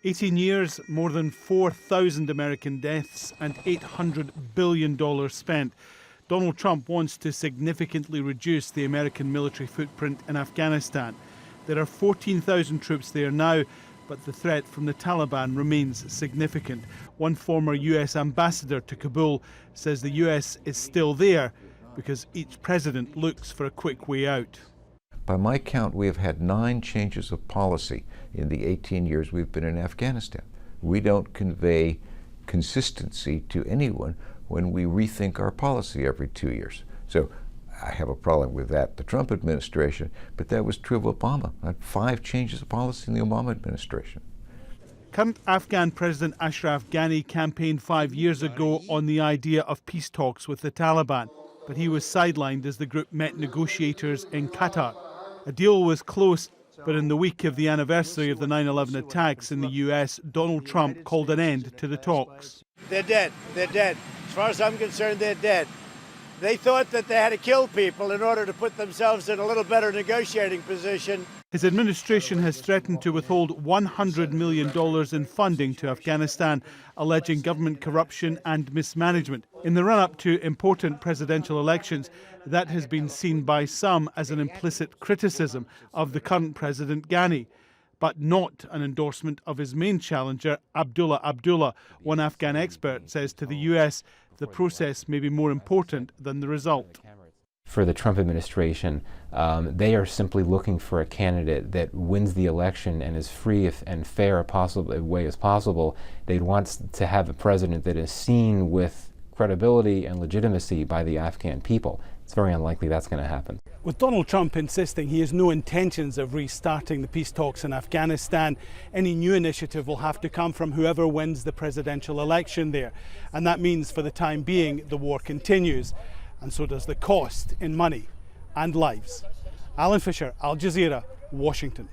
18 years, more than 4,000 American deaths and $800 billion spent. Donald Trump wants to significantly reduce the American military footprint in Afghanistan. There are 14,000 troops there now, but the threat from the Taliban remains significant. One former US ambassador to Kabul says the US is still there because each president looks for a quick way out. By my count, we have had 9 changes of policy in the 18 years we've been in Afghanistan. We don't convey consistency to anyone when we rethink our policy every 2 years. So I have a problem with that, the Trump administration, but that was true of Obama. I had 5 changes of policy in the Obama administration. Current Afghan President Ashraf Ghani campaigned 5 years ago on the idea of peace talks with the Taliban, but he was sidelined as the group met negotiators in Qatar. A deal was close, but in the week of the anniversary of the 9/11 attacks in the US, Donald Trump called an end to the talks. They're dead. They're dead. As far as I'm concerned, they're dead. They thought that they had to kill people in order to put themselves in a little better negotiating position. His administration has threatened to withhold $100 million in funding to Afghanistan, alleging government corruption and mismanagement. In the run-up to important presidential elections, that has been seen by some as an implicit criticism of the current President Ghani, but not an endorsement of his main challenger, Abdullah Abdullah. One Afghan expert says to the US, the process may be more important than the result. For the Trump administration, they are simply looking for a candidate that wins the election and as free and fair a way as possible. They want to have a president that is seen with credibility and legitimacy by the Afghan people. It's very unlikely that's going to happen. With Donald Trump insisting he has no intentions of restarting the peace talks in Afghanistan, any new initiative will have to come from whoever wins the presidential election there. And that means for the time being, the war continues. And so does the cost in money and lives. Alan Fisher, Al Jazeera, Washington.